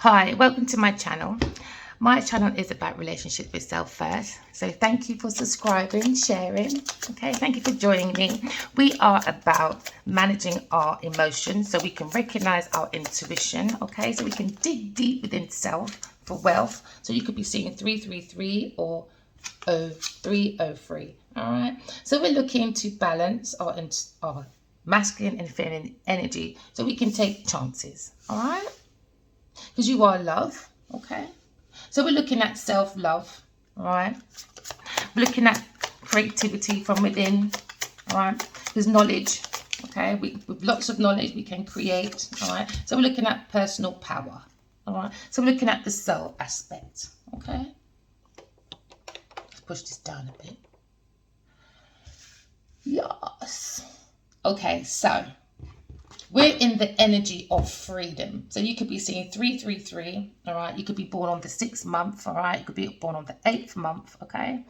Hi, welcome to my channel. My channel is about relationship with self first. So thank you for subscribing, sharing. Okay, thank you for joining me. We are about managing our emotions so we can recognize our intuition. Okay, so we can dig deep within self for wealth. So you could be seeing 333 or 0303. All right, so we're looking to balance our masculine and feminine energy so we can take chances. All right, because you are love. Okay, so we're looking at self-love. All right, we're looking at creativity from within. All right, there's knowledge. Okay, with lots of knowledge we can create. All right, so we're looking at personal power. All right, so we're looking at the soul aspect. Okay, let's push this down a bit. Yes. Okay, so we're in the energy of freedom. So you could be seeing 333, all right? You could be born on the 6th month, all right? You could be born on the 8th month, okay?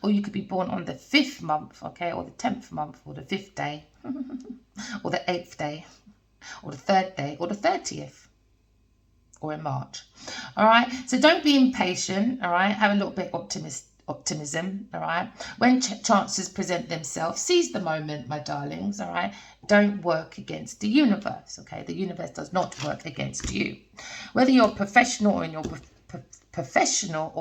Or you could be born on the 5th month, okay? Or the 10th month, or the 5th day, or the 8th day, or the 3rd day, or the 30th, or in March, all right? So don't be impatient, all right? Have a little bit of optimism, all right? When chances present themselves, seize the moment, my darlings, all right? Don't work against the universe, okay? The universe does not work against you. Whether you're professional or in your professional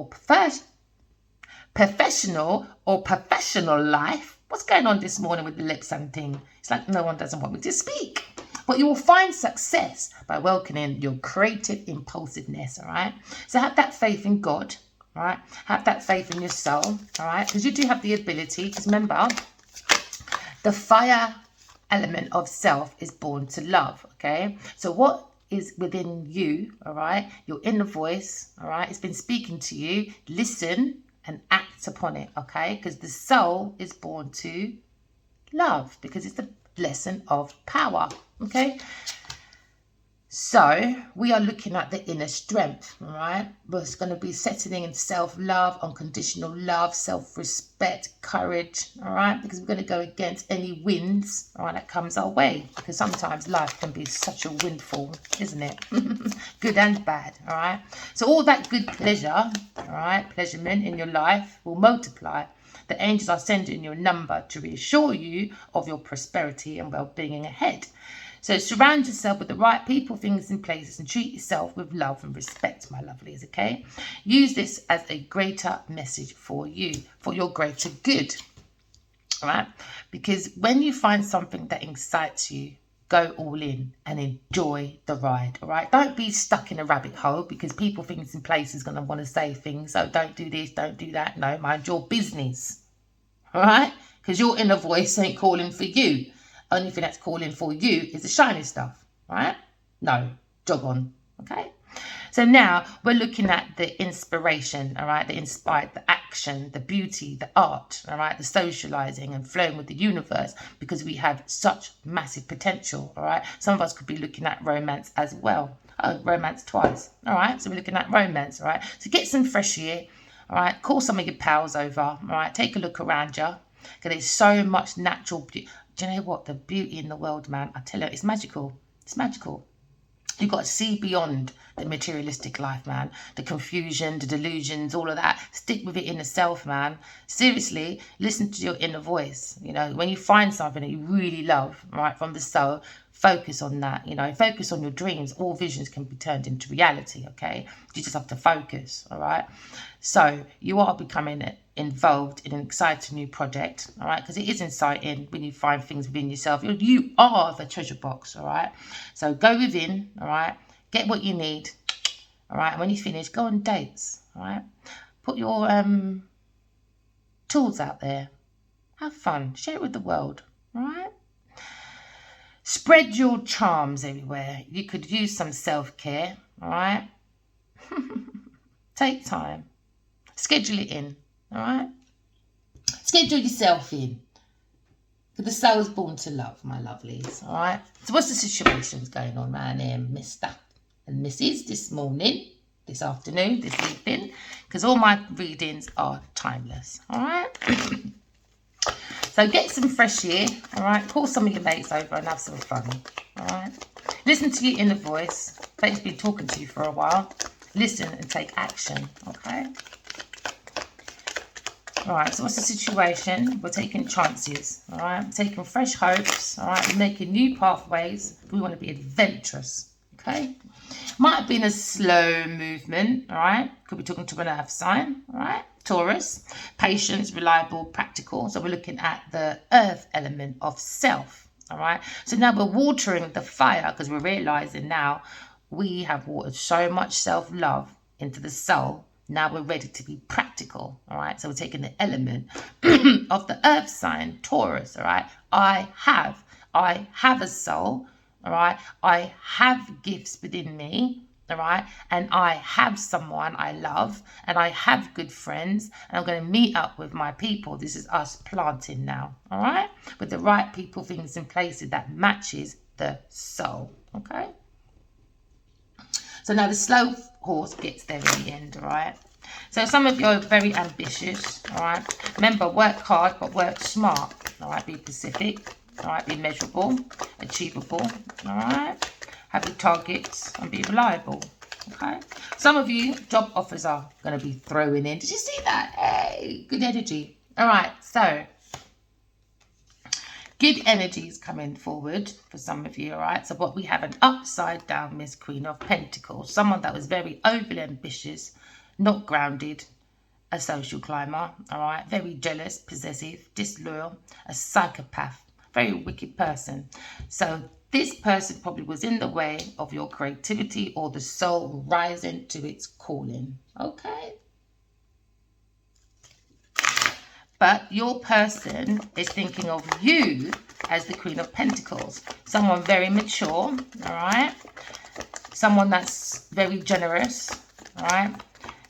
life, what's going on this morning with the lips and thing? It's like no one doesn't want me to speak. But you will find success by welcoming your creative impulsiveness, all right? So have that faith in God, all right? Have that faith in your soul, all right? Because you do have the ability, because remember, the fire element of self is born to love, okay? So what is within you, all right? Your inner voice, all right? It's been speaking to you. Listen and act upon it, okay? Because the soul is born to love, because it's the lesson of power, okay? So we are looking at the inner strength, all right? But it's going to be settling in self-love, unconditional love, self-respect, courage, all right? Because we're going to go against any winds, all right, that comes our way. Because sometimes life can be such a windfall, isn't it? Good and bad, all right? So all that good pleasure, all right, pleasurement in your life will multiply. The angels are sending you a number to reassure you of your prosperity and well-being ahead. So surround yourself with the right people, things, and places, and treat yourself with love and respect, my lovelies, okay? Use this as a greater message for you, for your greater good, all right? Because when you find something that excites you, go all in and enjoy the ride, all right? Don't be stuck in a rabbit hole because people, things, and places are going to want to say things. So don't do this, don't do that. No, mind your business, all right? Because your inner voice ain't calling for you. Only thing that's calling for you is the shiny stuff, right? No, jog on, okay? So now we're looking at the inspiration, all right? The inspired, the action, the beauty, the art, all right? The socializing and flowing with the universe, because we have such massive potential, all right? Some of us could be looking at romance as well. Oh, romance twice, all right? So we're looking at romance, all right? So get some fresh air, all right? Call some of your pals over, all right? Take a look around you, because there's so much natural beauty. Do you know what? The beauty in the world, man, I tell you, it's magical. It's magical. You've got to see beyond the materialistic life, man. The confusion, the delusions, all of that. Stick with it in the self, man. Seriously, listen to your inner voice. You know, when you find something that you really love, right, from the soul, focus on that. You know, focus on your dreams. All visions can be turned into reality, okay? You just have to focus, all right? So you are becoming involved in an exciting new project, all right? Because it is exciting when you find things within yourself. You are the treasure box, all right? So go within, all right? Get what you need, all right? And when you finish, go on dates, all right? Put your tools out there. Have fun. Share it with the world, all right? Spread your charms everywhere. You could use some self-care, all right? Take time. Schedule it in, all right? Schedule yourself in. Because the soul's born to love, my lovelies, all right? So what's the situations going on around here, Mr. and Mrs. this morning, this afternoon, this evening? Because all my readings are timeless, all right? So get some fresh air, all right? Call some of your mates over and have some fun, all right? Listen to your inner voice. Fate's been talking to you for a while. Listen and take action, okay? All right, so what's the situation? We're taking chances, all right? We're taking fresh hopes, all right? We're making new pathways. We want to be adventurous, okay? Might have been a slow movement, all right? Could be talking to an earth sign, all right? Taurus, patience, reliable, practical. So we're looking at the earth element of self, all right? So now we're watering the fire because we're realizing now we have watered so much self-love into the soul. Now we're ready to be practical, all right? So we're taking the element of the earth sign, Taurus, all right? I have a soul, all right? I have gifts within me, all right? And I have someone I love, and I have good friends, and I'm going to meet up with my people. This is us planting now, all right? With the right people, things, and places that matches the soul, okay? So now the slow horse gets there in the end, all right? So some of you are very ambitious, all right? Remember, work hard, but work smart, all right? Be specific, all right? Be measurable, achievable, all right? Have your targets and be reliable, okay? Some of you, job offers are going to be throwing in. Did you see that? Hey, good energy. All right, so good energies coming forward for some of you, all right? So what we have an upside down Miss Queen of Pentacles, someone that was very overly ambitious, not grounded, a social climber, all right? Very jealous, possessive, disloyal, a psychopath, very wicked person. So this person probably was in the way of your creativity or the soul rising to its calling, okay? But your person is thinking of you as the Queen of Pentacles. Someone very mature, all right? Someone that's very generous, all right?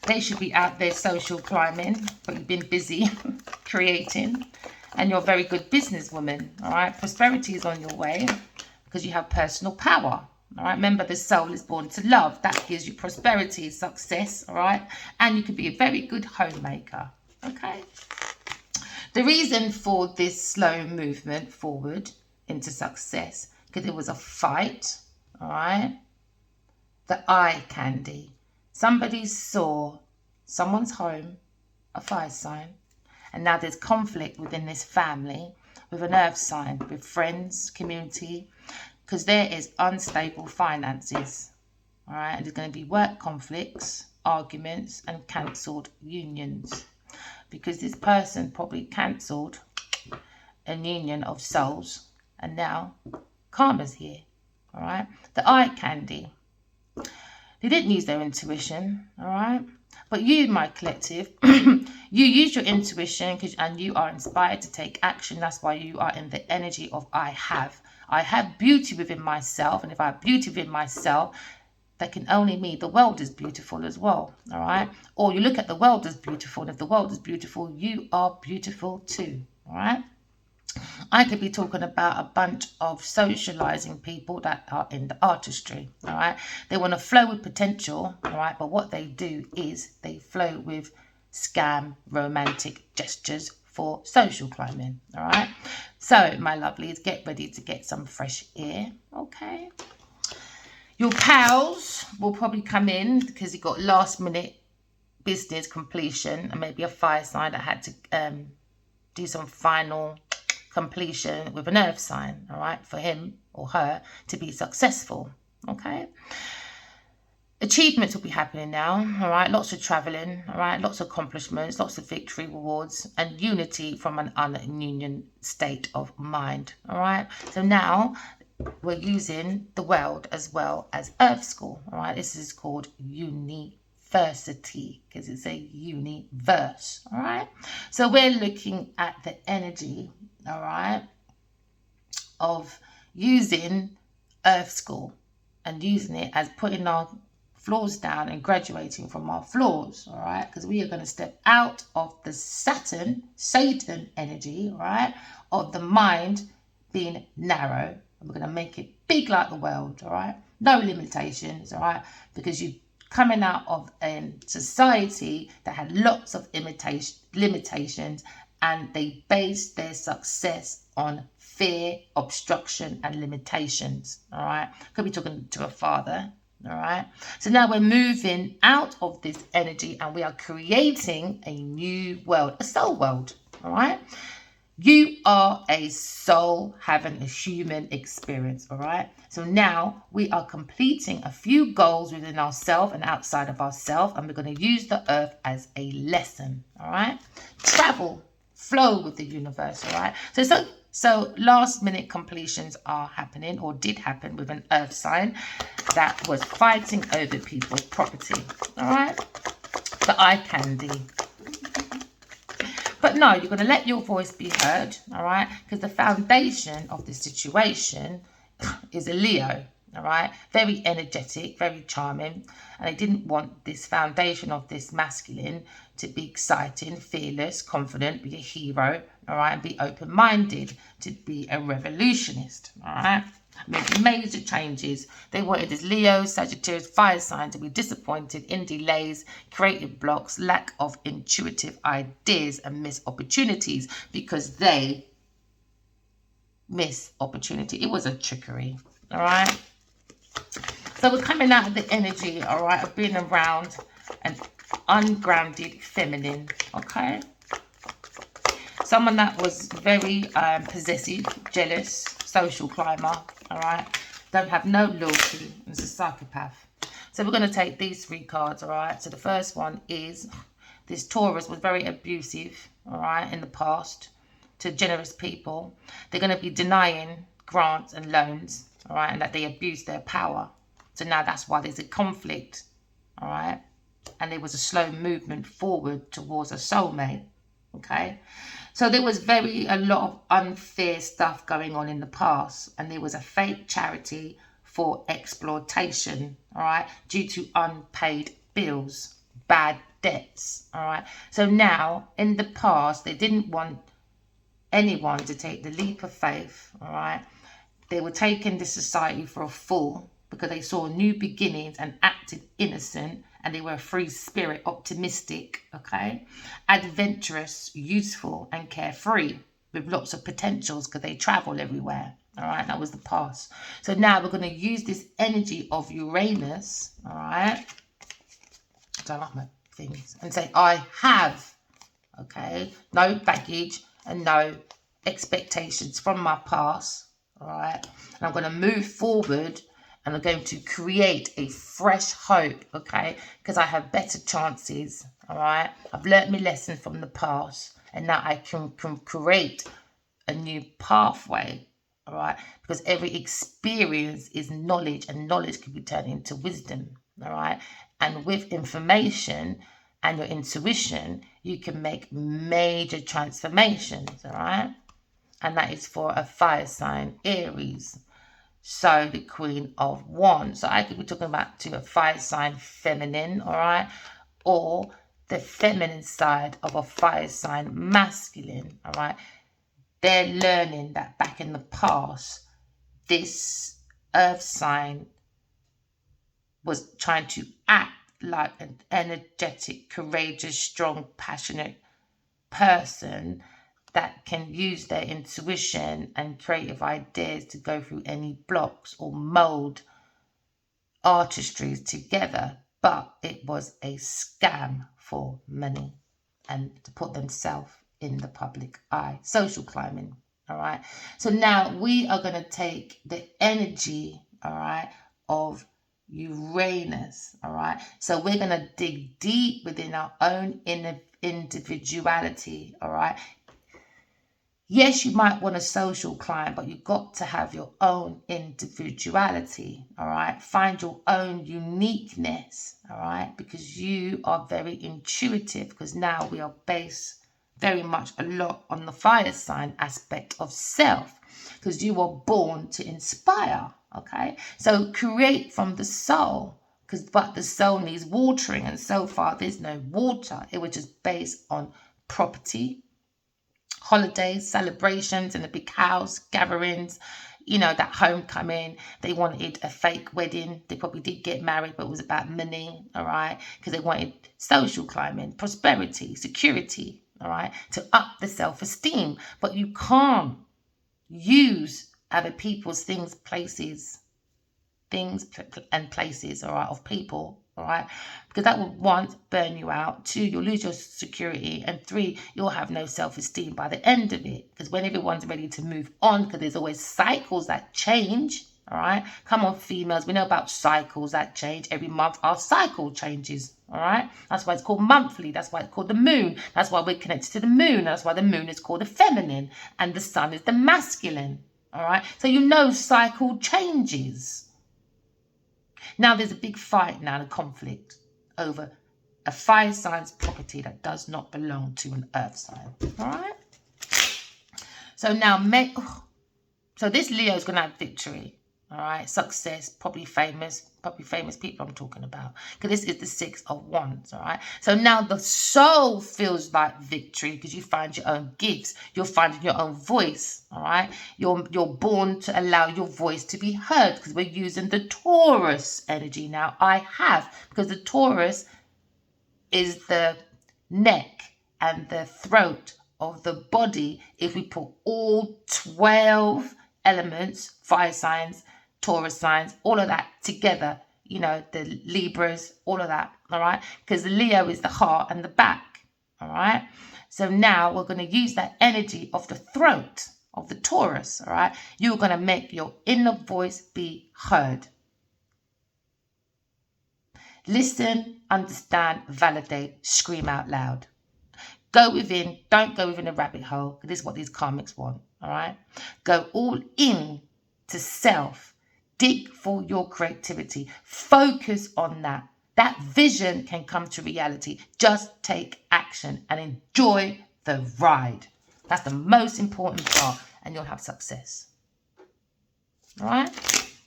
They should be out there social climbing, but you've been busy creating. And you're a very good businesswoman, all right? Prosperity is on your way because you have personal power, all right? Remember, the soul is born to love. That gives you prosperity, success, all right? And you could be a very good homemaker, okay? The reason for this slow movement forward into success, because it was a fight, all right? The eye candy. Somebody saw someone's home, a fire sign, and now there's conflict within this family with an earth sign, with friends, community, because there is unstable finances, all right? And there's going to be work conflicts, arguments, and cancelled unions. Because this person probably cancelled a union of souls, and now karma's here, all right? The eye candy. They didn't use their intuition, all right? But you, my collective, you use your intuition and you are inspired to take action. That's why you are in the energy of I have. I have beauty within myself, and if I have beauty within myself, that can only mean the world is beautiful as well, all right? Or you look at the world as beautiful, and if the world is beautiful, you are beautiful too, all right? I could be talking about a bunch of socializing people that are in the artistry, all right? They want to flow with potential, all right? But what they do is they flow with scam, romantic gestures for social climbing, all right? So, my lovelies, get ready to get some fresh air, okay? Your pals will probably come in because you got last minute business completion, and maybe a fire sign that had to do some final completion with an earth sign, all right, for him or her to be successful, okay? Achievements will be happening now, all right? Lots of traveling, all right? Lots of accomplishments, lots of victory rewards, and unity from an ununion state of mind, all right? So now we're using the world as well as Earth School, all right? This is called university because it's a universe, all right? So we're looking at the energy, all right, of using Earth School and using it as putting our floors down and graduating from our floors, all right? Because we are going to step out of the Satan energy, all right, of the mind being narrow. We're going to make it big like the world, all right? No limitations, all right? Because you're coming out of a society that had lots of limitations and they base their success on fear, obstruction, and limitations. All right, could be talking to a father. All right, so now we're moving out of this energy and we are creating a new world, a soul world. All right, you are a soul having a human experience. All right, so now we are completing a few goals within ourselves and outside of ourselves, and we're going to use the earth as a lesson. All right, travel, flow with the universe. All right, so last minute completions are happening, or did happen, with an earth sign that was fighting over people's property. All right, the eye candy. But no, you're going to let your voice be heard, all right? Because the foundation of the situation is a Leo, all right? Very energetic, very charming. And they didn't want this foundation of this masculine to be exciting, fearless, confident, be a hero, all right? And be open-minded, to be a revolutionist, all right? Made major changes. They wanted this Leo, Sagittarius, fire sign to be disappointed in delays, creative blocks, lack of intuitive ideas, and miss opportunities because they miss opportunity. It was a trickery, all right? So we're coming out of the energy, all right, of being around an ungrounded feminine, okay? Someone that was very possessive, jealous, social climber, all right? Don't have no loyalty, is a psychopath. So we're going to take these 3 cards, all right? So the first one is this Taurus was very abusive, all right, in the past to generous people. They're going to be denying grants and loans, all right, and that they abuse their power. So now that's why there's a conflict, all right? And there was a slow movement forward towards a soulmate, okay? So there was a lot of unfair stuff going on in the past, and there was a fake charity for exploitation, all right, due to unpaid bills, bad debts, all right. So now, in the past, they didn't want anyone to take the leap of faith, all right. They were taking the society for a fool because they saw new beginnings and acted innocent, and they were a free spirit, optimistic, okay, adventurous, useful, and carefree with lots of potentials because they travel everywhere. All right, that was the past. So now we're going to use this energy of Uranus, all right, I don't like my things, and say, I have, okay, no baggage and no expectations from my past, all right, and I'm going to move forward. And I'm going to create a fresh hope, okay? Because I have better chances, all right? I've learnt my lesson from the past. And now I can create a new pathway, all right? Because every experience is knowledge. And knowledge can be turned into wisdom, all right? And with information and your intuition, you can make major transformations, all right? And that is for a fire sign, Aries. So the Queen of Wands. So I could be talking about to a fire sign feminine, all right? Or the feminine side of a fire sign masculine, all right? They're learning that back in the past, this earth sign was trying to act like an energetic, courageous, strong, passionate person that can use their intuition and creative ideas to go through any blocks or mold artistries together. But it was a scam for money and to put themselves in the public eye. Social climbing, all right? So now we are going to take the energy, all right, of Uranus, all right? So we're going to dig deep within our own inner individuality, all right? Yes, you might want a social climb, but you've got to have your own individuality, all right? Find your own uniqueness, all right? Because you are very intuitive, because now we are based very much a lot on the fire sign aspect of self, because you were born to inspire, okay? So create from the soul, but the soul needs watering, and so far there's no water. It was just based on property, holidays, celebrations in a big house, gatherings, you know, that homecoming. They wanted a fake wedding. They probably did get married, but it was about money, all right? Because they wanted social climbing, prosperity, security, all right, to up the self-esteem. But you can't use other people's things, places, and places, all right, of people, all right, because that will, one, burn you out, two, you'll lose your security, and three, you'll have no self-esteem by the end of it, because when everyone's ready to move on, because there's always cycles that change, all right, come on, females, we know about cycles that change every month. Our cycle changes, all right, that's why it's called monthly, that's why it's called the moon, that's why we're connected to the moon, that's why the moon is called the feminine and the sun is the masculine, all right, so you know cycle changes. Now there's a big fight now, a conflict over a fire sign's property that does not belong to an earth sign. All right. So now, so this Leo is going to have victory. All right, success, probably famous people I'm talking about, because this is the 6 of Wands. All right, so now the soul feels like victory because you find your own gifts, you're finding your own voice. All right, you're born to allow your voice to be heard, because we're using the Taurus energy now. Because the Taurus is the neck and the throat of the body. If we put all 12 elements, fire signs, Taurus signs, all of that together, you know, the Libras, all of that, all right? Because the Leo is the heart and the back, all right? So now we're going to use that energy of the throat of the Taurus, all right? You're going to make your inner voice be heard. Listen, understand, validate, scream out loud. Go within, don't go within a rabbit hole. This is what these karmics want, all right? Go all in to self. Dig for your creativity. Focus on that. That vision can come to reality. Just take action and enjoy the ride. That's the most important part, and you'll have success. All right?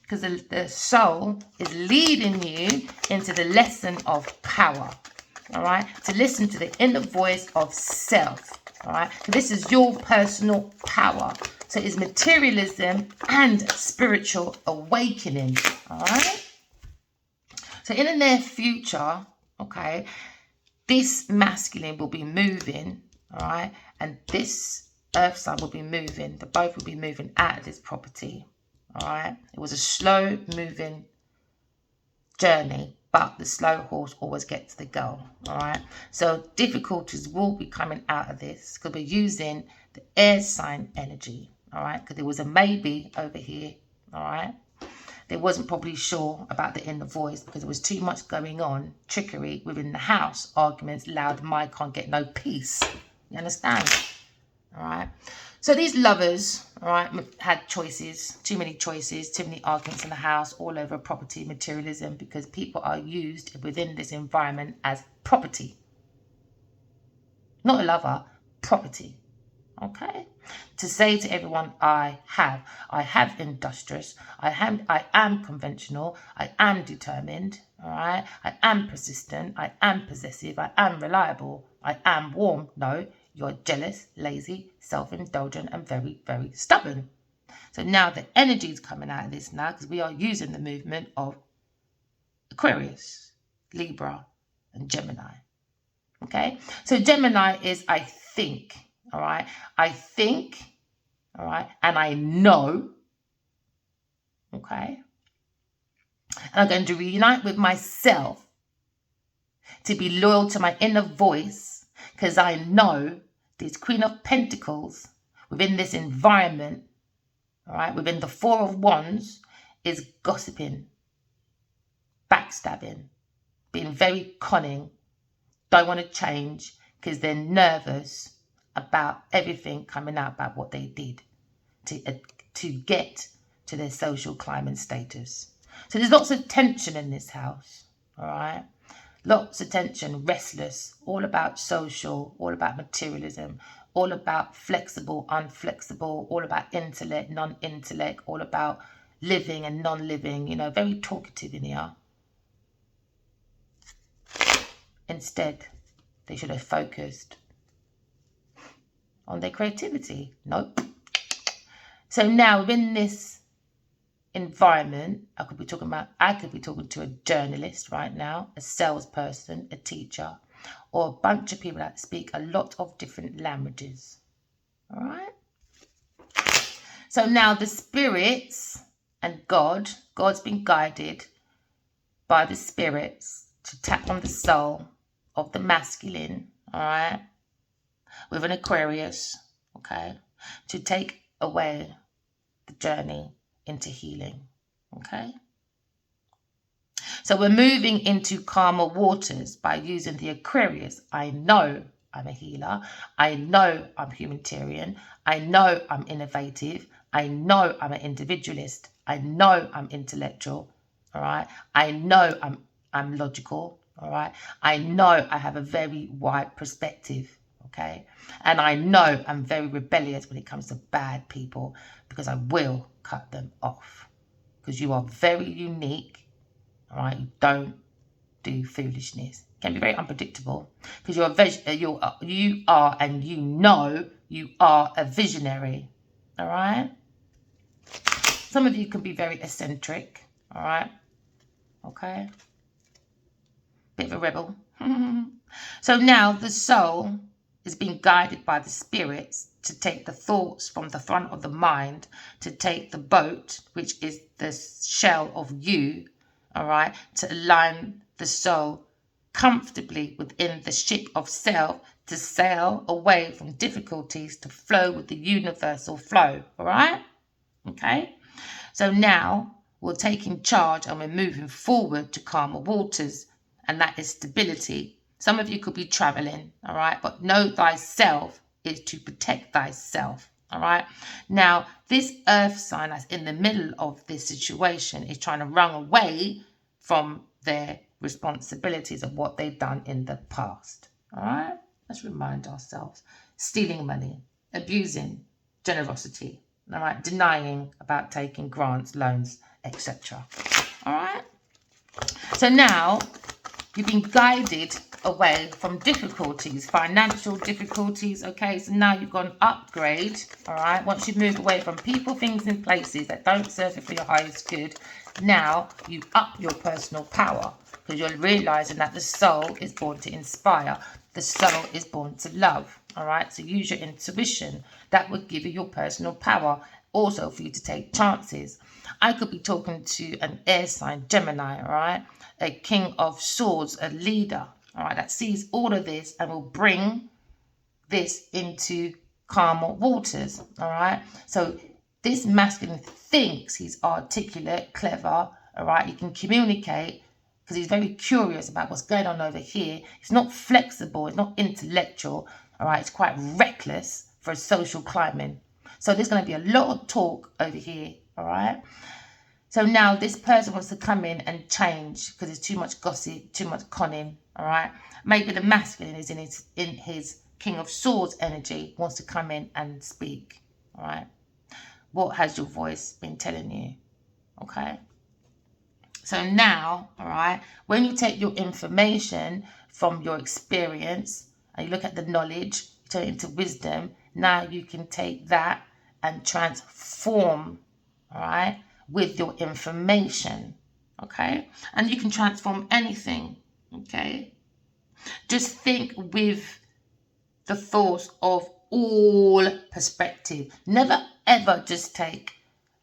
Because the soul is leading you into the lesson of power. All right? To listen to the inner voice of self. All right? This is your personal power. So it's materialism and spiritual awakening. All right? So in the near future, okay, this masculine will be moving, all right? And this earth sign will be moving. The both will be moving out of this property, all right? It was a slow moving journey, but the slow horse always gets the goal, all right? So difficulties will be coming out of this because we're using the air sign energy, all right? Because there was a maybe over here, all right? They wasn't probably sure about the inner voice because there was too much going on, trickery within the house, arguments, loud mic, can't get no peace. You understand? All right? So these lovers, all right, had choices, too many arguments in the house, all over property, materialism, because people are used within this environment as property. Not a lover, property. Okay, to say to everyone, I have industrious, I am conventional, I am determined, all right, I am persistent, I am possessive, I am reliable, I am warm. No, you're jealous, lazy, self-indulgent, and very, very stubborn. So now the energy is coming out of this now because we are using the movement of Aquarius, Libra, and Gemini. Okay, so Gemini is I think. All right, I think, all right, and I know, okay, and I'm going to reunite with myself to be loyal to my inner voice because I know this Queen of Pentacles within this environment, all right, within the Four of Wands is gossiping, backstabbing, being very cunning, don't want to change because they're nervous about everything coming out about what they did to get to their social climate status. So there's lots of tension in this house, all right? Lots of tension, restless, all about social, all about materialism, all about flexible, unflexible, all about intellect, non-intellect, all about living and non-living, you know, very talkative in here. Instead, they should have focused on their creativity. Nope. So now within this environment, I could be talking to a journalist right now, a salesperson, a teacher, or a bunch of people that speak a lot of different languages. All right. So now the spirits and God's been guided by the spirits to tap on the soul of the masculine, all right, with an Aquarius, okay, to take away the journey into healing, okay. So we're moving into calmer waters by using the Aquarius. I know I'm a healer. I know I'm humanitarian. I know I'm innovative. I know I'm an individualist. I know I'm intellectual. All right. I know I'm logical. All right. I know I have a very wide perspective. Okay. And I know I'm very rebellious when it comes to bad people, because I will cut them off. Because you are very unique. All right, you don't do foolishness. It can be very unpredictable, because you are, and you are a visionary. All right. Some of you can be very eccentric. All right. Okay. Bit of a rebel. So now the soul is being guided by the spirits to take the thoughts from the front of the mind, to take the boat, which is the shell of you, all right, to align the soul comfortably within the ship of self, to sail away from difficulties, to flow with the universal flow, all right? Okay? So now we're taking charge and we're moving forward to calmer waters, and that is stability. Some of you could be traveling, all right? But know thyself is to protect thyself, all right? Now, this earth sign that's in the middle of this situation is trying to run away from their responsibilities of what they've done in the past, all right? Let's remind ourselves. Stealing money, abusing generosity, all right? Denying about taking grants, loans, etc. All right? So now you've been guided away from difficulties, financial difficulties, okay? So now you've got an upgrade, all right? Once you move away from people, things, and places that don't serve you for your highest good, now you up your personal power, because you're realizing that the soul is born to inspire. The soul is born to love, all right? So use your intuition. That would give you your personal power. Also for you to take chances. I could be talking to an air sign, Gemini, all right? A king of swords, a leader, all right, that sees all of this and will bring this into calmer waters, all right? So this masculine thinks he's articulate, clever, all right? He can communicate because he's very curious about what's going on over here. He's not flexible, he's not intellectual, all right? It's quite reckless for a social climbing. So there's going to be a lot of talk over here, all right? So now this person wants to come in and change because there's too much gossip, too much conning, all right? Maybe the masculine is in his King of Swords energy, wants to come in and speak, all right? What has your voice been telling you, okay? So now, all right, when you take your information from your experience and you look at the knowledge, you turn it into wisdom, now you can take that and transform, all right, with your information, okay? And you can transform anything, okay? Just think with the thoughts of all perspective. Never, ever just take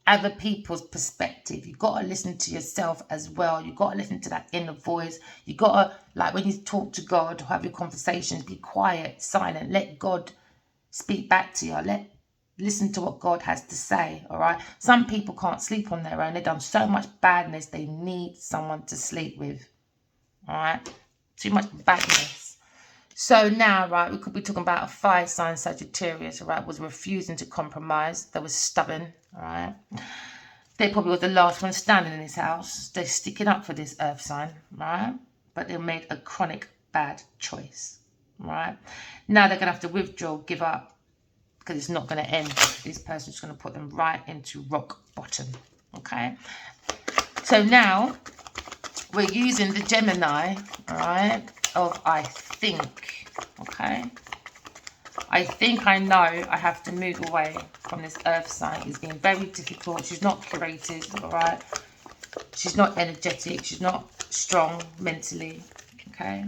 other people's perspective. You've got to listen to yourself as well. You've got to listen to that inner voice. You've got to, like when you talk to God or have your conversations, be quiet, silent. Let God speak back to you. Listen to what God has to say, all right? Some people can't sleep on their own. They've done so much badness, they need someone to sleep with, all right? Too much badness. So now, right, we could be talking about a fire sign, Sagittarius, all right, was refusing to compromise. They were stubborn, all right? They probably were the last one standing in this house. They're sticking up for this earth sign, right? But they made a chronic bad choice, right? Now they're going to have to withdraw, give up, because it's not going to end. This person's going to put them right into rock bottom, okay? So now we're using the Gemini, all right, of I think, okay? I think I know I have to move away from this earth sign. It's been very difficult. She's not creative, all right? She's not energetic. She's not strong mentally, okay?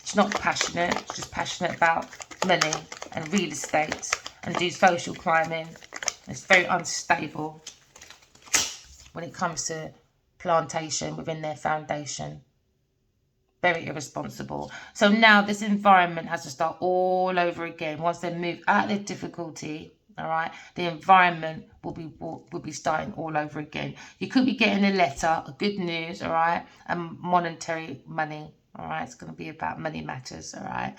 She's not passionate. She's just passionate about money and real estate and do social climbing. It's very unstable when it comes to plantation within their foundation. Very irresponsible. So now this environment has to start all over again. Once they move out of their difficulty, all right, the environment will be starting all over again. You could be getting a letter, a good news, all right, and monetary money, all right. It's going to be about money matters, all right.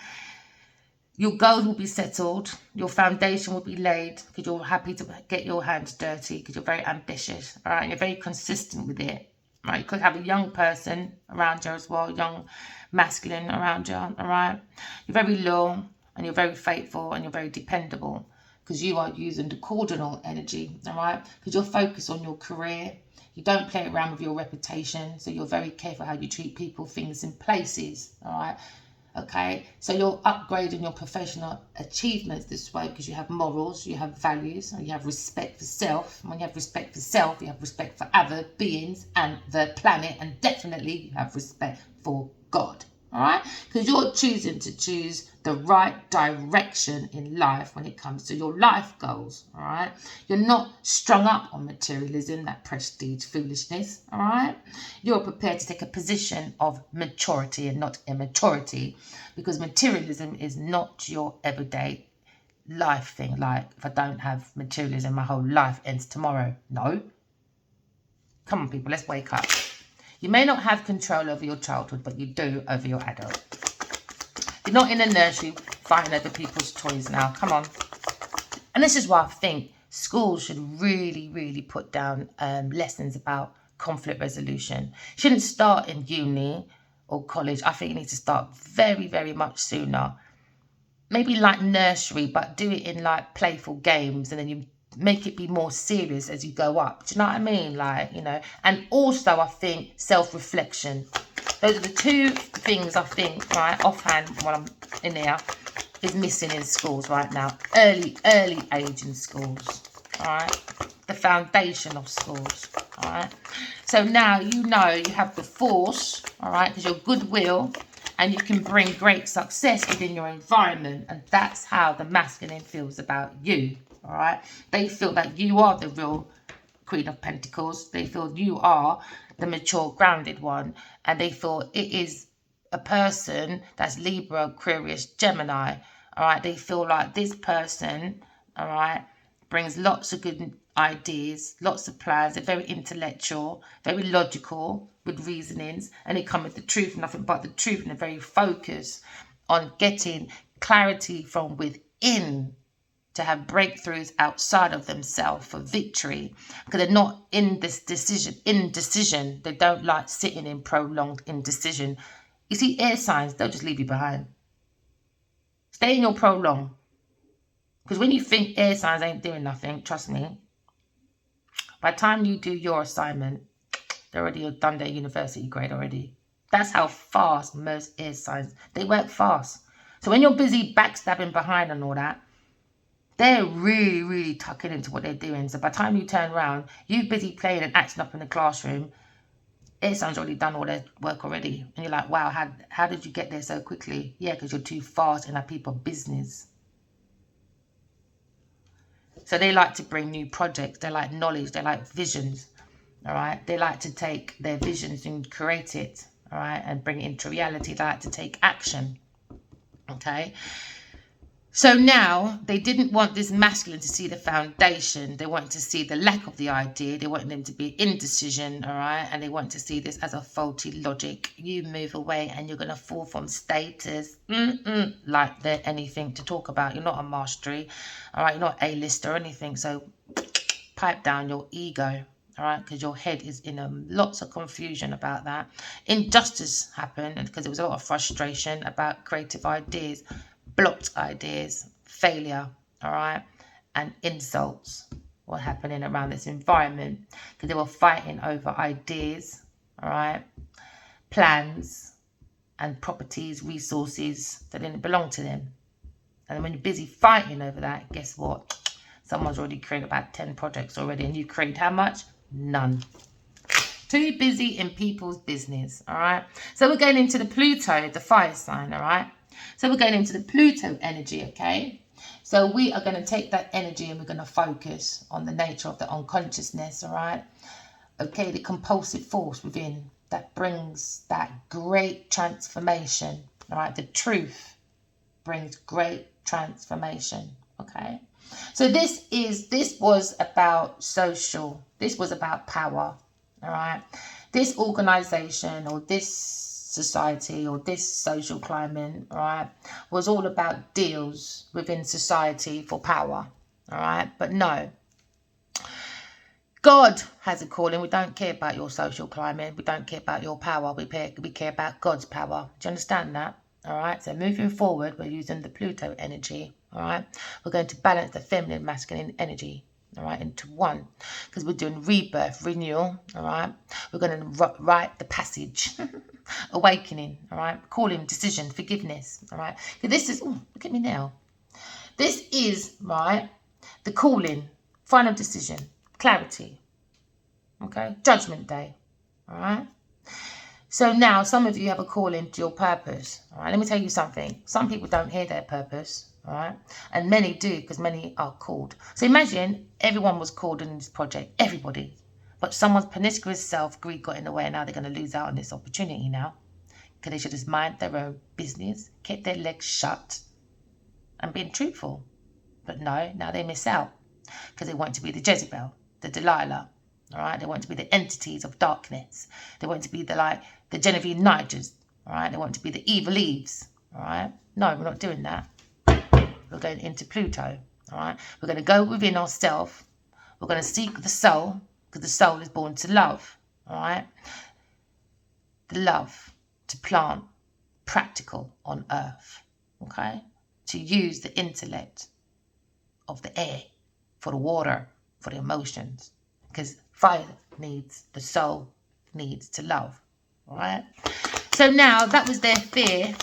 Your goals will be settled. Your foundation will be laid because you're happy to get your hands dirty because you're very ambitious, all right. And you're very consistent with it. Right, you could have a young person around you as well, young masculine around you, all right? You're very loyal and you're very faithful and you're very dependable because you are using the cardinal energy, all right? Because you're focused on your career. You don't play around with your reputation, so you're very careful how you treat people, things, and places, all right? Okay, so you're upgrading your professional achievements this way because you have morals, you have values, and you have respect for self. When you have respect for self, you have respect for other beings and the planet, and definitely you have respect for God. All right, because you're choosing to choose the right direction in life when it comes to your life goals. All right, you're not strung up on materialism, that prestige foolishness. All right, you're prepared to take a position of maturity and not immaturity, because materialism is not your everyday life thing. Like, if I don't have materialism, my whole life ends tomorrow. No, come on, people, let's wake up. You may not have control over your childhood, but you do over your adult. You're not in a nursery fighting over people's toys now. Come on. And this is why I think schools should really, really put down lessons about conflict resolution. Shouldn't start in uni or college. I think it needs to start very, very much sooner. Maybe like nursery, but do it in like playful games, and then you make it be more serious as you go up. Do you know what I mean? Like, you know, and also I think self-reflection. Those are the two things I think, right, offhand, while I'm in here, is missing in schools right now. Early age in schools, all right? The foundation of schools, all right? So now you know you have the force, all right, because you're goodwill, and you can bring great success within your environment, and that's how the masculine feels about you. All right, they feel that you are the real Queen of Pentacles. They feel you are the mature, grounded one, and they feel it is a person that's Libra, Aquarius, Gemini. All right, they feel like this person, all right, brings lots of good ideas, lots of plans. They're very intellectual, very logical with reasonings, and they come with the truth, nothing but the truth, and they're very focused on getting clarity from within, to have breakthroughs outside of themselves for victory, because they're not in this indecision. They don't like sitting in prolonged indecision. You see, air signs, they'll just leave you behind. Stay in your prolong, because when you think air signs ain't doing nothing, trust me, by the time you do your assignment, they're already done their university grade already. That's how fast most air signs, they work fast. So when you're busy backstabbing behind and all that, they're really, really tucking into what they're doing. So by the time you turn around, you're busy playing and acting up in the classroom. Air signs already done all their work already. And you're like, wow, how did you get there so quickly? Yeah, because you're too fast in that people's business. So they like to bring new projects. They like knowledge. They like visions. All right. They like to take their visions and create it. All right. And bring it into reality. They like to take action. Okay. So now they didn't want this masculine to see the foundation. They wanted to see the lack of the idea. They wanted them to be indecision, all right? And they want to see this as a faulty logic. You move away and you're going to fall from status. Like they're anything to talk about. You're not a mastery, all right? You're not A-list or anything. So pipe down your ego, all right? Because your head is in lots of confusion about that. Injustice happened because there was a lot of frustration about creative ideas. Blocked ideas, failure, all right, and insults were happening around this environment because they were fighting over ideas, all right, plans and properties, resources that didn't belong to them. And when you're busy fighting over that, guess what? Someone's already created about 10 projects already, and you created how much? None. Too busy in people's business, all right? So we're going into the Pluto, the fire sign, all right? So we're going into the Pluto energy, okay? So we are going to take that energy and we're going to focus on the nature of the unconsciousness, all right? Okay, the compulsive force within that brings that great transformation, all right? The truth brings great transformation, okay? So this was about social, this was about power, all right? This organization or this society or this social climate, all right, was all about deals within society for power, all right? But no, God has a calling. We don't care about your social climate. We don't care about your power. We care about God's power. Do you understand that? All right. So moving forward, we're using the Pluto energy. All right. We're going to balance the feminine, masculine energy. All right, into one, because we're doing rebirth, renewal. All right. We're going to write the passage, awakening. All right. Calling, decision, forgiveness. All right. This is, look at me now. This is, right, the calling, final decision, clarity, okay, judgment day, all right? So now some of you have a calling to your purpose, all right? Let me tell you something. Some people don't hear their purpose, all right? And many do, because many are called. So imagine everyone was called in this project, everybody. But someone's promiscuous self, greed got in the way, and now they're going to lose out on this opportunity now. Because they should just mind their own business, keep their legs shut, and being truthful. But no, now they miss out because they want to be the Jezebel, the Delilah, all right? They want to be the entities of darkness. They want to be the Genevieve Nigers, all right? They want to be the evil Eves, all right? No, we're not doing that. We're going into Pluto, all right? We're going to go within ourselves. We're going to seek the soul, because the soul is born to love, all right? The love to plant practical on earth, okay? To use the intellect of the air for the water, for the emotions, because fire needs, the soul needs to love, all right? So now that was their fear,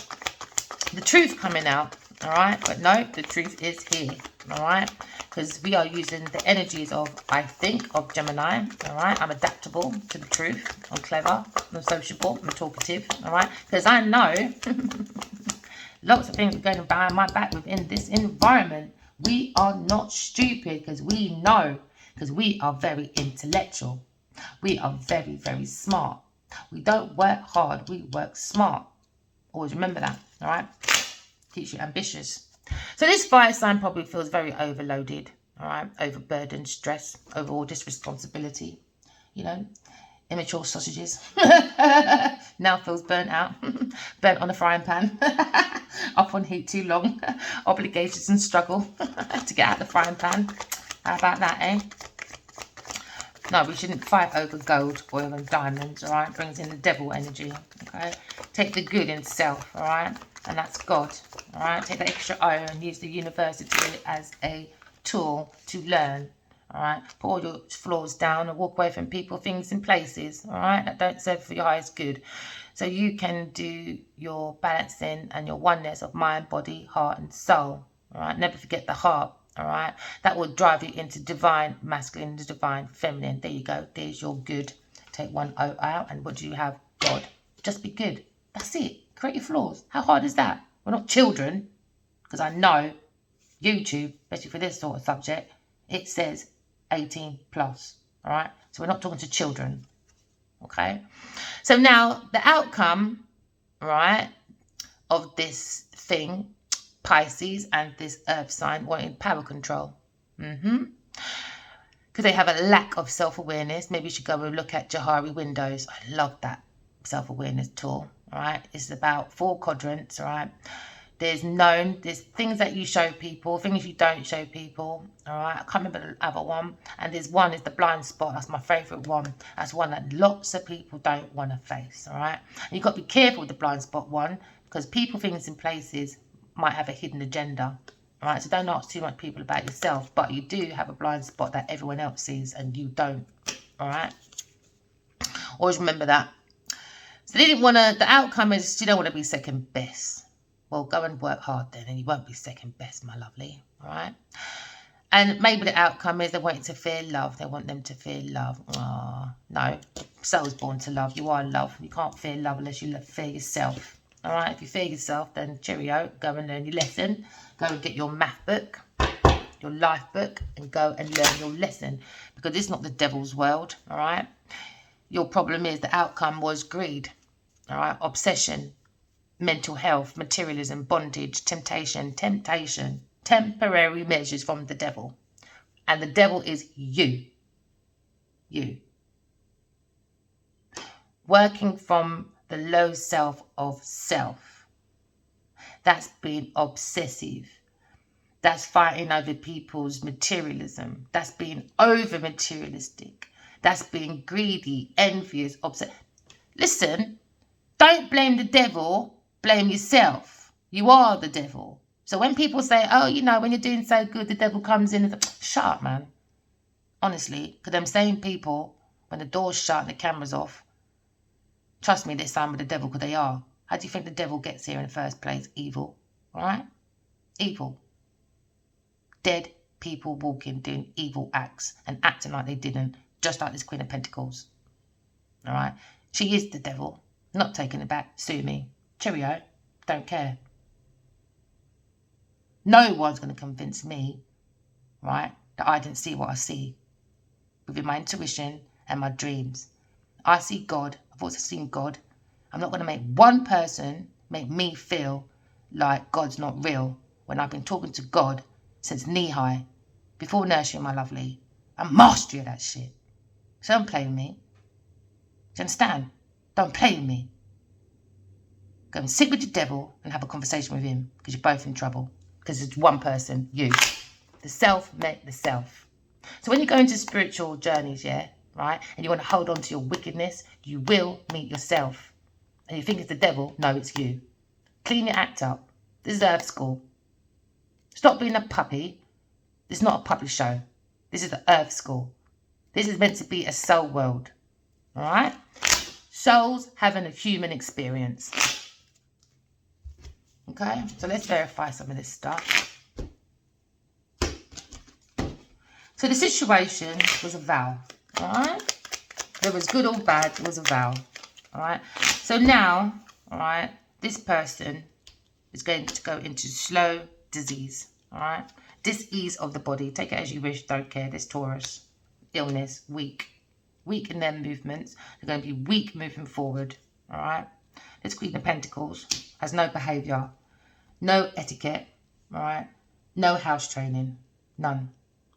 the truth coming out, all right? But no, the truth is here, all right? Because we are using the energies of, I think, of Gemini, all right? I'm adaptable to the truth. I'm clever, I'm sociable, I'm talkative, all right? Because I know lots of things are going behind my back within this environment. We are not stupid, because we know, because we are very intellectual. We are very, very smart. We don't work hard, we work smart. Always remember that, all right? Keeps you ambitious. So this fire sign probably feels very overloaded, all right? Overburdened, stress, over all this responsibility, you know? Immature sausages. Now feels burnt out. Burnt on a frying pan. Up on heat too long. Obligations and struggle to get out the frying pan. How about that, eh? No, we shouldn't fight over gold, oil and diamonds, all right? Brings in the devil energy, okay? Take the good in self, all right? And that's God, all right? Take the extra iron and use the university as a tool to learn, all right? Put all your flaws down and walk away from people, things and places, all right? That don't serve for your highest good. So you can do your balancing and your oneness of mind, body, heart and soul, all right? Never forget the heart, all right? That will drive you into divine masculine, into divine feminine. There you go. There's your good. Take one O out, and what do you have? God. Just be good. That's it. Create your flaws. How hard is that? We're not children, because I know YouTube, especially for this sort of subject, it says 18 plus, all right? So we're not talking to children, okay? So now the outcome, right, of this thing, Pisces and this earth sign wanting power control. Because they have a lack of self-awareness. Maybe you should go and look at Johari Windows. I love that self-awareness tool, all right? It's about 4 quadrants, all right? There's things that you show people, things you don't show people, all right? I can't remember the other one. And there's one is the blind spot. That's my favourite one. That's one that lots of people don't want to face, all right? And you've got to be careful with the blind spot one, because people, things, and places might have a hidden agenda, all right? So don't ask too much people about yourself, but you do have a blind spot that everyone else sees and you don't, all right? Always remember that. So they didn't want to, the outcome is you don't want to be second best. Well, go and work hard then, and you won't be second best, my lovely, all right? And maybe the outcome is they want you to feel love. They want them to feel love. Oh, no. Soul's born to love. You are love. You can't fear love unless you fear yourself. All right? If you fear yourself, then cheerio. Go and learn your lesson. Go and get your math book, your life book, and go and learn your lesson. Because it's not the devil's world. All right? Your problem is the outcome was greed. All right? Obsession, mental health, materialism, bondage, temptation, temporary measures from the devil. And the devil is you. You. Working from the low self of self. That's being obsessive. That's fighting over people's materialism. That's being over materialistic. That's being greedy, envious, obsessed. Listen, don't blame the devil. Blame yourself. You are the devil. So when people say, oh, you know, when you're doing so good, the devil comes in. And shut up, man. Honestly, because them same people, when the door's shut and the camera's off, trust me, they're signed with the devil because they are. How do you think the devil gets here in the first place? Evil. All right? Evil. Dead people walking, doing evil acts and acting like they didn't, just like this Queen of Pentacles. All right? She is the devil. Not taking it back. Sue me. Cheerio. Don't care. No one's going to convince me, right, that I didn't see what I see within my intuition and my dreams. I see God. I've also seen God. I'm not going to make one person make me feel like God's not real when I've been talking to God since knee-high, before nursery, my lovely. I'm mastery of that shit. So don't play with me. Do you understand? Don't play with me. Go and sit with the devil and have a conversation with him, because you're both in trouble. Because it's one person, you. The self met the self. So when you go into spiritual journeys, yeah, right, and you want to hold on to your wickedness, you will meet yourself. And you think it's the devil, no, it's you. Clean your act up. This is Earth School. Stop being a puppy. This is not a puppy show. This is the Earth School. This is meant to be a soul world. All right? Souls having a human experience. Okay? So let's verify some of this stuff. So the situation was a vow. All right? There was good or bad. It was a vow. All right? So now, all right, this person is going to go into slow disease. All right? Dis-ease of the body. Take it as you wish. Don't care. This Taurus. Illness. Weak. Weak in their movements. They're going to be weak moving forward. All right? This Queen of Pentacles has no behaviour. No etiquette. All right? No house training. None.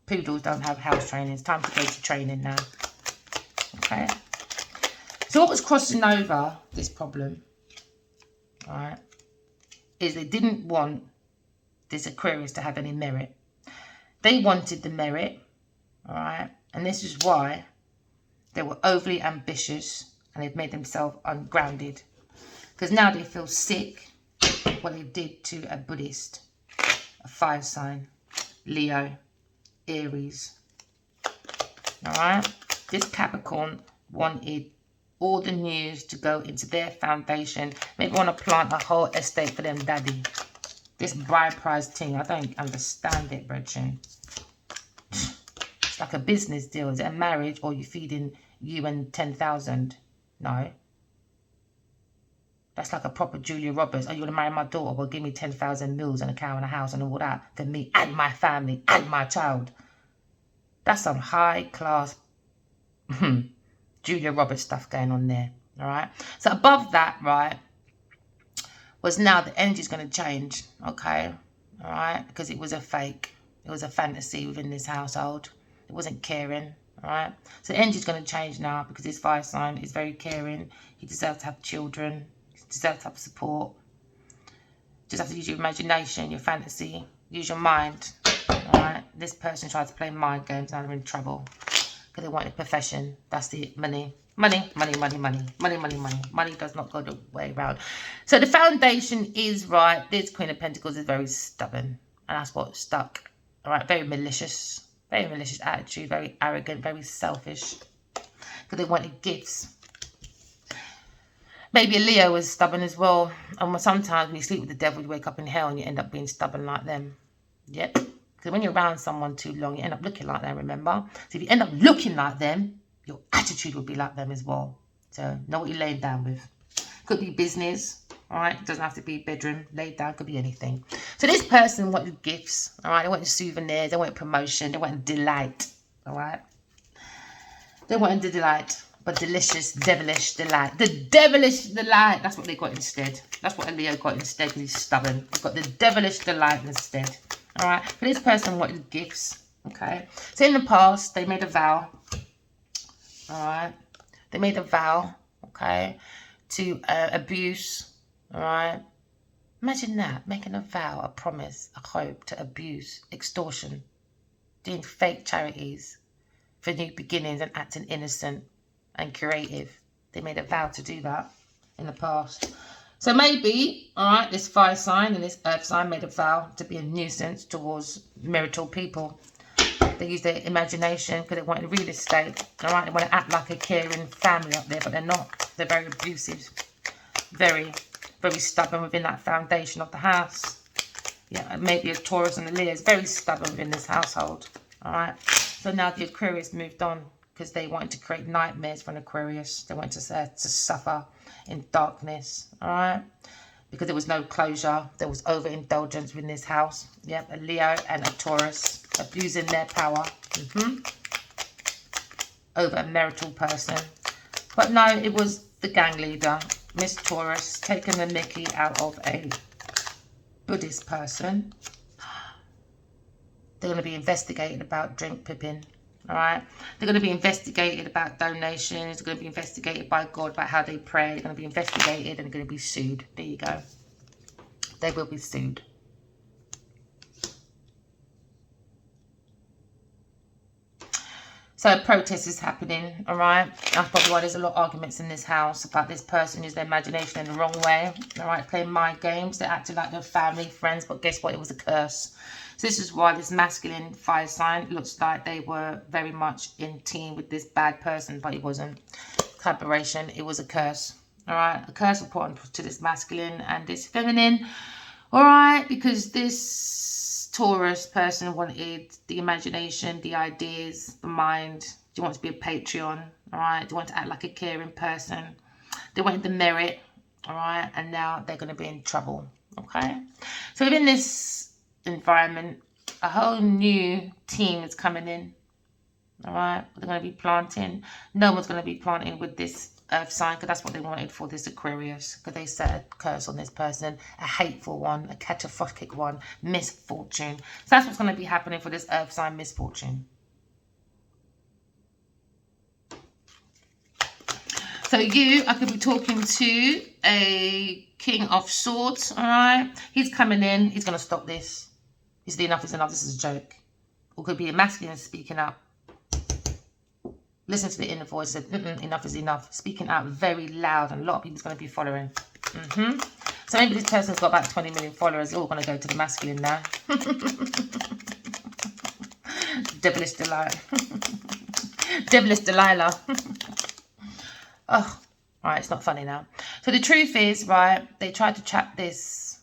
Poodles don't have house training. It's time to go to training now. Okay? So what was crossing over this problem, all right, is they didn't want this Aquarius to have any merit. They wanted the merit, all right, and this is why they were overly ambitious and they've made themselves ungrounded. Because now they feel sick, what they did to a Buddhist, a fire sign, Leo, Aries, all right. This Capricorn wanted all the news to go into their foundation. Maybe want to plant a whole estate for them daddy. This bride prize thing, I don't understand it, brethren. It's like a business deal. Is it a marriage or you feeding you and 10,000? No. That's like a proper Julia Roberts. Oh, you want to marry my daughter? Well, give me 10,000 mils and a cow and a house and all that for me and my family and my child. That's some high class Julia Roberts stuff going on there. All right. So above that, right, was now the energy is going to change. Okay. All right. Because it was a fake. It was a fantasy within this household. It wasn't caring. All right. So the energy is going to change now because this fire sign is very caring. He deserves to have children. He deserves to have support. Just have to use your imagination, your fantasy. Use your mind. All right. This person tried to play mind games. Now they're in trouble. Because they wanted profession. That's it. Money. Money, money, money, money. Money, money, money. Money does not go the way around. So the foundation is right. This Queen of Pentacles is very stubborn. And that's what stuck. All right. Very malicious. Very malicious attitude. Very arrogant. Very selfish. Because they wanted gifts. Maybe a Leo was stubborn as well. And sometimes when you sleep with the devil, you wake up in hell and you end up being stubborn like them. Yep. Because when you're around someone too long, you end up looking like them, remember? So if you end up looking like them, your attitude will be like them as well. So know what you're laying down with. Could be business, all right? It doesn't have to be bedroom. Laid down could be anything. So this person wanted gifts, all right? They wanted souvenirs. They wanted promotion. They wanted delight, all right? They wanted the delight, but delicious, devilish delight. The devilish delight. That's what they got instead. That's what a Leo got instead because he's stubborn. He's got the devilish delight instead, all right? But this person wanted gifts, okay? So in the past, they made a vow, all right? They made a vow, okay, to abuse, all right? Imagine that, making a vow, a promise, a hope to abuse, extortion, doing fake charities for new beginnings and acting innocent and creative. They made a vow to do that in the past. So maybe, all right, this fire sign and this earth sign made a vow to be a nuisance towards marital people. They use their imagination because they wanted real estate. All right, they want to act like a caring family up there, but they're not. They're very abusive, very, very stubborn within that foundation of the house. Yeah, maybe a Taurus and a Leo is very stubborn within this household. All right, so now the Aquarius moved on because they wanted to create nightmares for an Aquarius. They wanted to suffer in darkness. All right, because there was no closure. There was overindulgence in this house. Yep, a Leo and a Taurus abusing their power over a marital person. But no, it was the gang leader, Miss Taurus, taking the mickey out of a Buddhist person. They're going to be investigated about drink pipping. All right, they're going to be investigated about donations. They're going to be investigated by God about how they pray. They're going to be investigated and they're going to be sued. There you go. They will be sued. So a protest is happening, all right? That's probably why there's a lot of arguments in this house about this person using their imagination in the wrong way, all right? Playing mind games. They're acting like they're family, friends, but guess what? It was a curse. So this is why this masculine fire sign looks like they were very much in team with this bad person, but it wasn't. Collaboration, it was a curse, all right? A curse was put on to this masculine and this feminine, all right? Because this Taurus person wanted the imagination, the ideas, the mind. Do you want to be a Patreon? All right. Do you want to act like a caring person? They wanted the merit. All right. And now they're going to be in trouble. Okay. So within this environment, a whole new team is coming in. All right. They're going to be planting. No one's going to be planting with this earth sign because that's what they wanted for this Aquarius, because they set a curse on this person, a hateful one, a catastrophic one, misfortune. So that's what's going to be happening for this earth sign, misfortune. So I could be talking to a King of Swords, all right? He's coming in. He's going to stop this. He's the enough is enough. This is a joke. Or could be a masculine speaking up. Listen to the inner voice, said, enough is enough. Speaking out very loud, and a lot of people's going to be following. So maybe this person's got about 20 million followers. They're all going to go to the masculine now. Devilish delight. Devilish Delilah. Oh, right, it's not funny now. So the truth is, right, they tried to trap this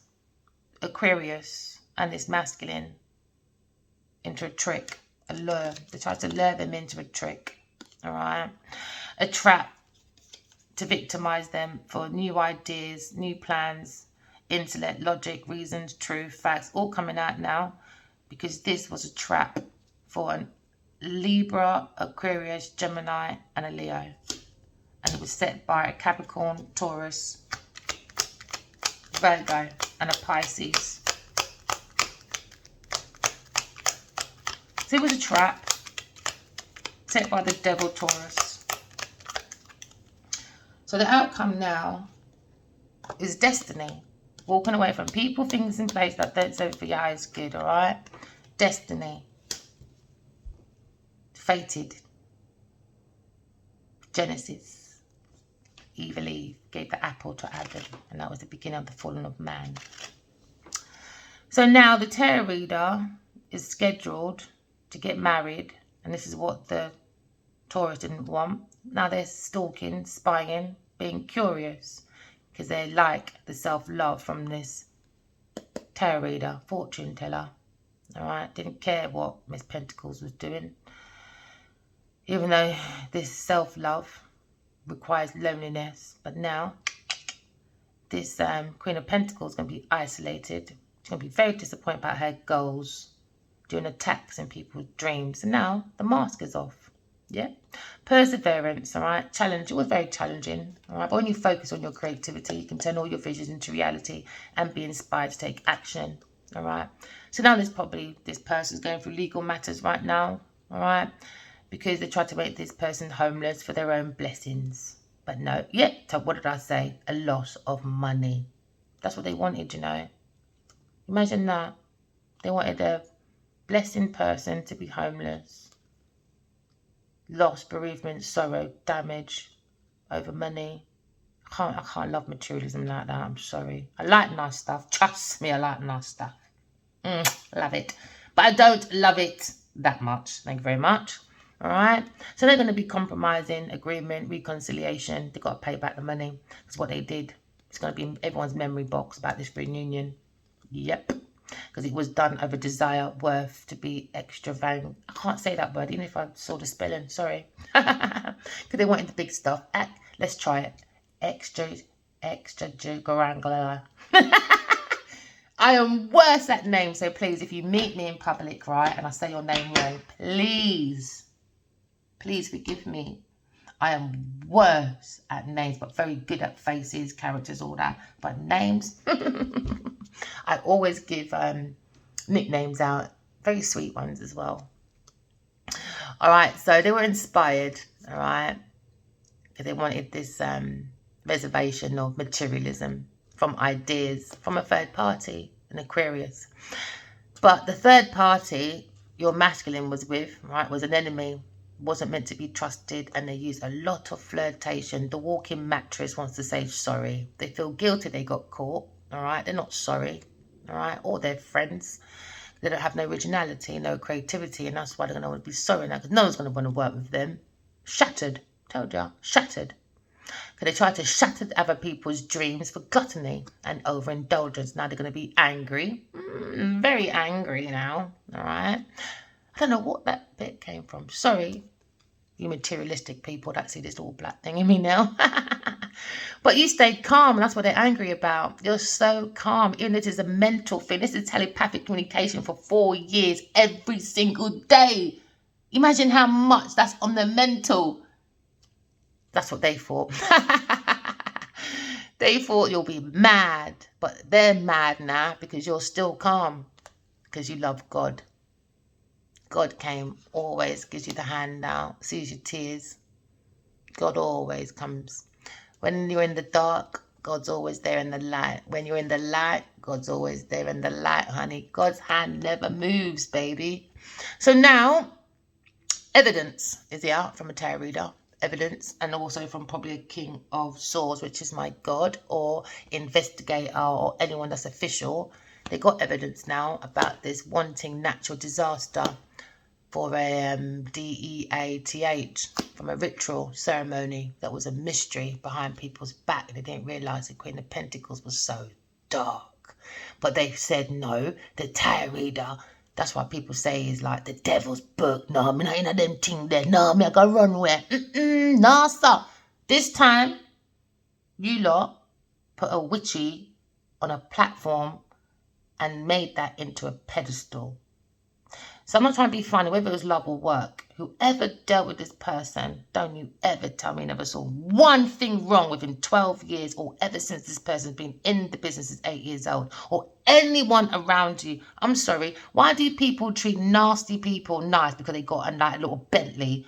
Aquarius and this masculine into a trick, a lure. They tried to lure them into a trick. All right, a trap to victimize them for new ideas, new plans, intellect, logic, reasons, truth, facts, all coming out now because this was a trap for a Libra, Aquarius, Gemini, and a Leo. And it was set by a Capricorn, Taurus, Virgo, and a Pisces. So it was a trap set by the devil Taurus. So the outcome now is destiny. Walking away from people, things in place that don't serve for your highest good, all right? Destiny. Fated. Genesis. Evil Eve gave the apple to Adam, and that was the beginning of the falling of man. So now the tarot reader is scheduled to get married, and this is what the Taurus didn't want. Now they're stalking, spying, being curious, because they like the self-love from this tarot reader, fortune teller. All right, didn't care what Miss Pentacles was doing. Even though this self-love requires loneliness. But now, this Queen of Pentacles is going to be isolated. She's going to be very disappointed about her goals, doing attacks in people's dreams. And now, the mask is off. Yeah. Perseverance, all right? Challenge. It was very challenging, all right? But when you focus on your creativity, you can turn all your visions into reality and be inspired to take action, all right? So now this person's going through legal matters right now, all right? Because they tried to make this person homeless for their own blessings. But no, so what did I say? A loss of money. That's what they wanted, you know. Imagine that. They wanted a blessing person to be homeless. Loss, bereavement, sorrow, damage over money. I can't love materialism like that. I'm sorry. I like nice stuff. Trust me, I like nice stuff. Love it. But I don't love it that much. Thank you very much. All right. So they're going to be compromising, agreement, reconciliation. They've got to pay back the money. That's what they did. It's going to be in everyone's memory box about this reunion. Yep. Because it was done over desire, worth to be extravagant. I can't say that word, even if I saw the spelling. Sorry. Because they wanted the big stuff. Let's try it. Extravaganza. I am worse at names. So please, if you meet me in public, right, and I say your name wrong, please forgive me. I am worse at names, but very good at faces, characters, all that. But names, I always give nicknames out, very sweet ones as well. All right, so they were inspired, all right, because they wanted this reservation of materialism from ideas from a third party, an Aquarius. But the third party your masculine was with, right, was an enemy. Wasn't meant to be trusted, and they use a lot of flirtation. The walking mattress wants to say sorry. They feel guilty they got caught, all right? They're not sorry, all right? Or their friends. They don't have no originality, no creativity, and that's why they're going to want to be sorry now, because no one's going to want to work with them. Shattered. Told ya. Shattered. Because they try to shatter other people's dreams for gluttony and overindulgence. Now they're going to be angry. Very angry now, all right? I don't know what that bit came from. Sorry, you materialistic people that see this all black thing in me now. But you stayed calm, and that's what they're angry about. You're so calm. Even though this is a mental thing. This is telepathic communication for 4 years, every single day. Imagine how much that's on the mental. That's what they thought. They thought you'll be mad, but they're mad now because you're still calm, because you love God. God came, always gives you the hand out, sees your tears. God always comes. When you're in the dark, God's always there in the light. When you're in the light, God's always there in the light, honey. God's hand never moves, baby. So now, evidence is here from a tarot reader. Evidence, and also from probably a King of Swords, which is my God, or investigator, or anyone that's official. They got evidence now about this wanting natural disaster for a DEATH, from a ritual ceremony that was a mystery behind people's back. They didn't realise the Queen of Pentacles was so dark. But they said no, the tarot reader. That's why people say is like the devil's book. No, me not in them thing there. No, me I gotta run where. No, sir. This time, you lot put a witchy on a platform and made that into a pedestal. So I'm not trying to be funny, whether it was love or work. Whoever dealt with this person, don't you ever tell me you never saw one thing wrong within 12 years, or ever since this person's been in the business is 8 years old, or anyone around you. I'm sorry, why do people treat nasty people nice because they got a little Bentley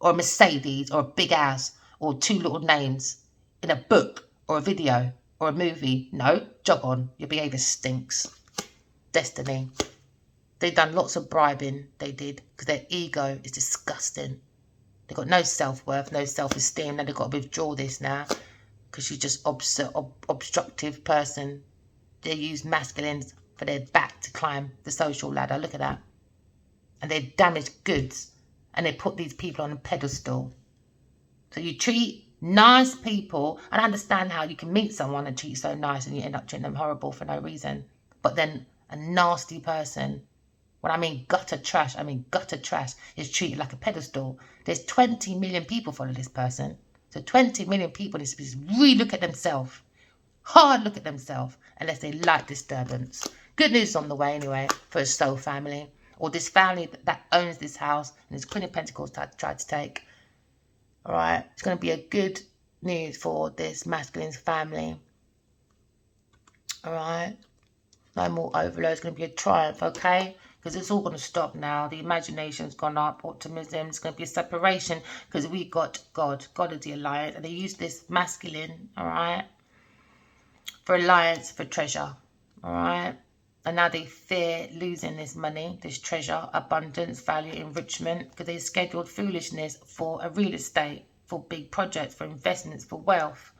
or a Mercedes or a big house or 2 little names in a book or a video or a movie? No, jog on, your behaviour stinks. Destiny. They done lots of bribing, they did, because their ego is disgusting. They got no self-worth, no self-esteem. Now they've got to withdraw this now, because she's just obstructive person. They use masculines for their back to climb the social ladder. Look at that. And they're damaged goods, and they put these people on a pedestal. So you treat nice people, and I understand how you can meet someone and treat so nice and you end up treating them horrible for no reason. But then a nasty person When I mean gutter trash, I mean gutter trash is treated like a pedestal. There's 20 million people follow this person. So 20 million people need to really look at themselves. Hard look at themselves, unless they like disturbance. Good news on the way anyway for a soul family, or this family that owns this house and this Queen of Pentacles tried to take. All right, it's going to be a good news for this masculine's family. All right, no more overload. It's going to be a triumph, okay? Because it's all going to stop now. The imagination's gone up, optimism. It's going to be a separation because we got God. God is the alliance, and they use this masculine, all right, for alliance, for treasure, all right? And now they fear losing this money, this treasure, abundance, value, enrichment, because they scheduled foolishness for a real estate, for big projects, for investments, for wealth.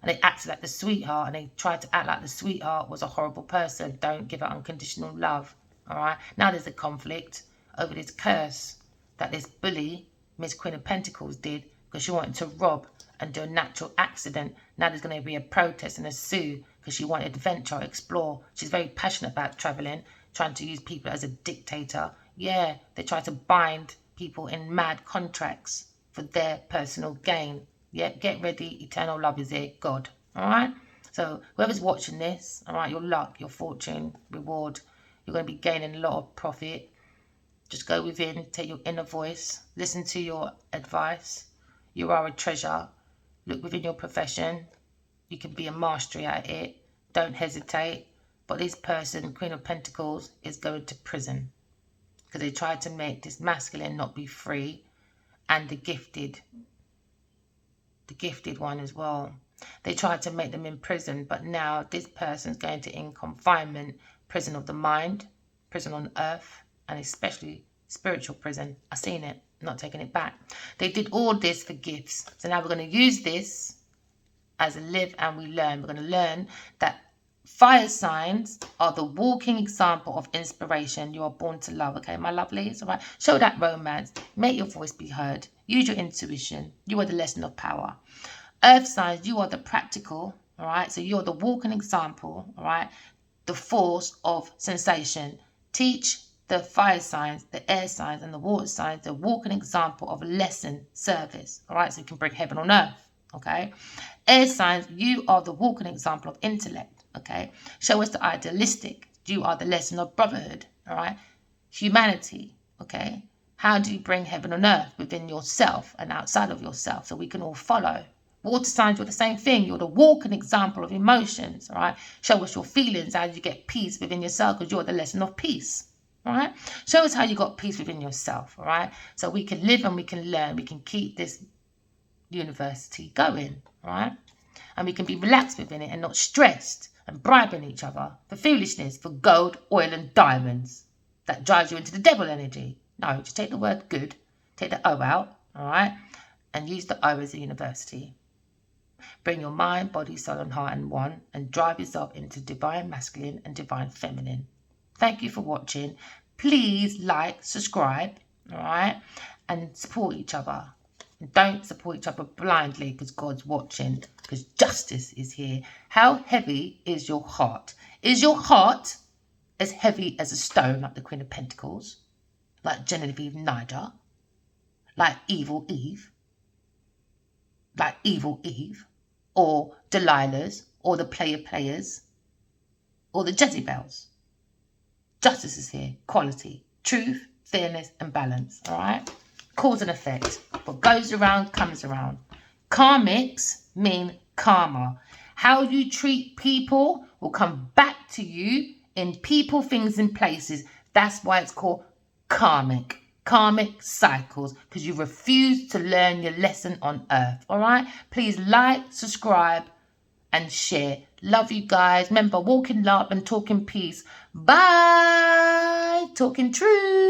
And they acted like the sweetheart, and they tried to act like the sweetheart was a horrible person. Don't give her unconditional love, all right? Now there's a conflict over this curse that this bully, Miss Queen of Pentacles, did because she wanted to rob and do a natural accident. Now there's going to be a protest and a sue because she wanted to venture, explore. She's very passionate about traveling, trying to use people as a dictator. Yeah, they try to bind people in mad contracts for their personal gain. Yeah, get ready. Eternal love is here. God. All right? So whoever's watching this, all right, your luck, your fortune, reward, you're going to be gaining a lot of profit. Just go within, take your inner voice, listen to your advice. You are a treasure. Look within your profession. You can be a mastery at it. Don't hesitate. But this person, Queen of Pentacles, is going to prison because they tried to make this masculine not be free, and the gifted one as well. They tried to make them in prison, but now this person's going to in confinement, prison of the mind, prison on earth, and especially spiritual prison. I've seen it. Not taking it back. They did all this for gifts. So now we're going to use this as a live and we learn. We're going to learn that fire signs are the walking example of inspiration. You are born to love. Okay, my lovelies. All right. Show that romance. Make your voice be heard. Use your intuition. You are the lesson of power. Earth signs, you are the practical. All right. So you're the walking example. All right. The force of sensation. Teach the fire signs, the air signs, and the water signs, they walk an example of lesson service. All right, so you can bring heaven on earth. Okay, air signs, you are the walking example of intellect. Okay, show us the idealistic. You are the lesson of brotherhood. All right, humanity. Okay, how do you bring heaven on earth within yourself and outside of yourself so we can all follow? Water signs, you're the same thing. You're the walking example of emotions. All right, show us your feelings. How do you get peace within yourself? Because you're the lesson of peace. All right, show us how you got peace within yourself. All right, so we can live and we can learn. We can keep this university going. All right, and we can be relaxed within it and not stressed and bribing each other for foolishness, for gold, oil, and diamonds that drives you into the devil energy. No, just take the word good, take the O out. All right, and use the O as a university. Bring your mind, body, soul, and heart in one, and drive yourself into divine masculine and divine feminine. Thank you for watching. Please like, subscribe, all right? And support each other. Don't support each other blindly because God's watching, because justice is here. How heavy is your heart? Is your heart as heavy as a stone, like the Queen of Pentacles, like Genevieve Niger, like Evil Eve, or Delilah's, or the players, or the Jezebels? Justice is here. Quality, truth, fairness, and balance. All right? Cause and effect. What goes around comes around. Karmics mean karma. How you treat people will come back to you in people, things, and places. That's why it's called karmic. Karmic cycles, because you refuse to learn your lesson on earth. All right? Please like, subscribe, and share. Love you guys. Remember, walk in love and talk in peace. Bye. Talking truth.